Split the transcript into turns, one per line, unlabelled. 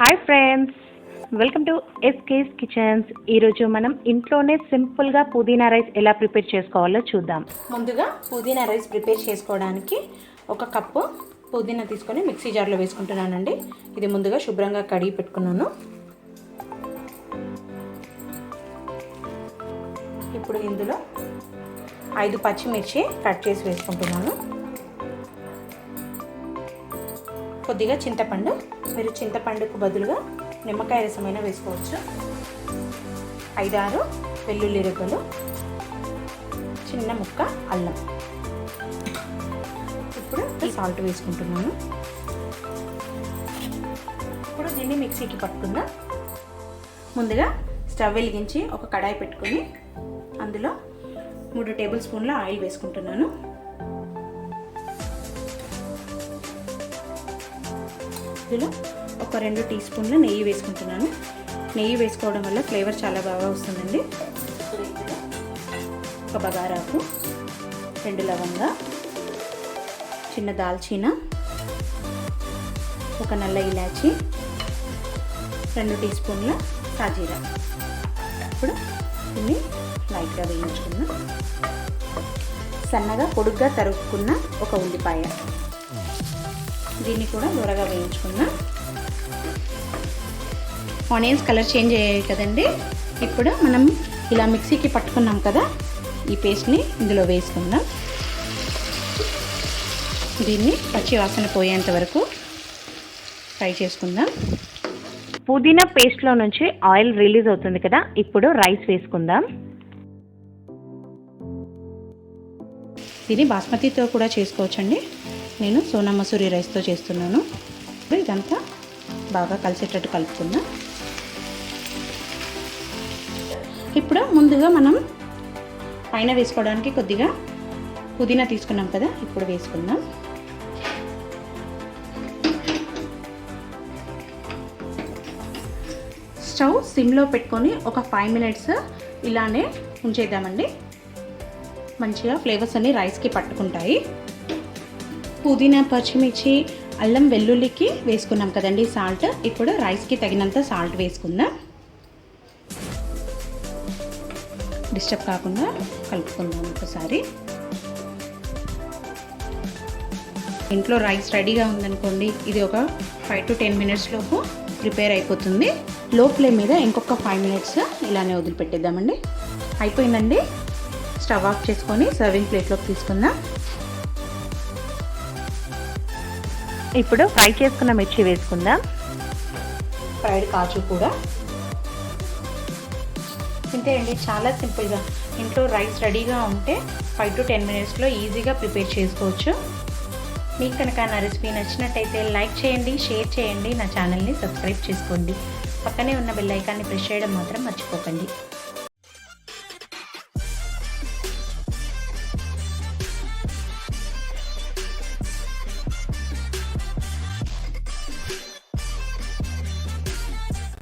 Hi friends, welcome to SK's kitchens. ఈరోజు మనం ఇంట్లోనే సింపుల్గా పుదీనా రైస్ ఎలా ప్రిపేర్ చేసుకోవాలో చూద్దాం.
ముందుగా పుదీనా రైస్ ప్రిపేర్ చేసుకోవడానికి ఒక కప్పు పుదీనా తీసుకొని మిక్సీ జార్లో వేసుకుంటున్నానండి. ఇది ముందుగా శుభ్రంగా కడిగి పెట్టుకున్నాను. ఇప్పుడు ఇందులో 5 పచ్చిమిర్చి కట్ చేసి వేసుకుంటున్నాను. కొద్దిగా చింతపండు, మీరు చింతపండుకు బదులుగా నిమ్మకాయ రసమైనా వేసుకోవచ్చు. 5-6 వెల్లుల్లి రెబ్బలు, చిన్న ముక్క అల్లం. ఇప్పుడు సాల్ట్ వేసుకుంటున్నాను. ఇప్పుడు దీన్ని మిక్సీకి పట్టుకుందాం. ముందుగా స్టవ్ వెలిగించి ఒక కడాయి పెట్టుకొని అందులో 3 టేబుల్ స్పూన్ల ఆయిల్ వేసుకుంటున్నాను. ఇందులో ఒక 2 టీ స్పూన్ల నెయ్యి వేసుకుంటున్నాను. నెయ్యి వేసుకోవడం వల్ల ఫ్లేవర్ చాలా బాగా వస్తుందండి. ఇప్పుడు ఇందులో ఒక బగారాకు, 2 లవంగా, చిన్న దాల్చిన, ఒక నల్ల ఇలాచి, 2 టీ స్పూన్ల సాజీరా. ఇప్పుడు దీన్ని లైట్గా వేయించుకున్నాం. సన్నగా పొడుగ్గా తరుక్కున్న ఒక ఉల్లిపాయ, దీన్ని కూడా దూరగా వేయించుకుందాం. ఆనియన్స్ కలర్ చేంజ్ అయ్యాయి కదండి. ఇప్పుడు మనం ఇలా మిక్సీకి పట్టుకున్నాం కదా, ఈ పేస్ట్ని ఇందులో వేసుకుందాం. దీన్ని పచ్చి వాసన పోయేంత వరకు ఫ్రై చేసుకుందాం.
పుదీనా పేస్ట్లో నుంచి ఆయిల్ రిలీజ్ అవుతుంది కదా, ఇప్పుడు రైస్ వేసుకుందాం.
దీన్ని బాస్మతితో కూడా చేసుకోవచ్చండి. నేను సోనా మసూరి రైస్తో చేస్తున్నాను. ఇదంతా బాగా కలిసేటట్టు కలుపుకుందాం. ఇప్పుడు ముందుగా మనం పైన వేసుకోవడానికి కొద్దిగా పుదీనా తీసుకున్నాం కదా, ఇప్పుడు వేసుకుందాం. స్టవ్ సిమ్లో పెట్టుకొని ఒక 5 మినిట్స్ ఇలానే ఉంచేద్దామండి. మంచిగా ఫ్లేవర్స్ అన్నీ రైస్కి పట్టుకుంటాయి. పుదీనా, పచ్చిమిర్చి, అల్లం, వెల్లుల్లికి వేసుకున్నాం కదండి సాల్ట్. ఇప్పుడు రైస్కి తగినంత సాల్ట్ వేసుకుందాం. డిస్టర్బ్ కాకుండా కలుపుకుందాం ఒకసారి. ఇంట్లో రైస్ రెడీగా ఉందనుకోండి, ఇది ఒక 5 to 10 మినిట్స్ లోపు ప్రిపేర్ అయిపోతుంది. లో ఫ్లేమ్ మీద ఇంకొక 5 మినిట్స్ ఇలానే వదిలిపెట్టేద్దామండి. అయిపోయిందండి. స్టవ్ ఆఫ్ చేసుకొని సర్వింగ్ ప్లేట్లోకి తీసుకుందాం.
ఇప్పుడు ఫ్రై చేసుకున్న మిర్చి వేసుకుందాం.
ఫ్రైడ్ కాజు కూడా. ఇంతే అండి, చాలా సింపుల్గా ఇంట్లో రైస్ రెడీగా ఉంటే 5 to 10 మినిట్స్లో ఈజీగా ప్రిపేర్ చేసుకోవచ్చు. మీకు కనుక నా రెసిపీ నచ్చినట్టయితే లైక్ చేయండి, షేర్ చేయండి, నా ఛానల్ని సబ్స్క్రైబ్ చేసుకోండి. పక్కనే ఉన్న బెల్ ఐకాన్ని ప్రెస్ చేయడం మాత్రం మర్చిపోకండి.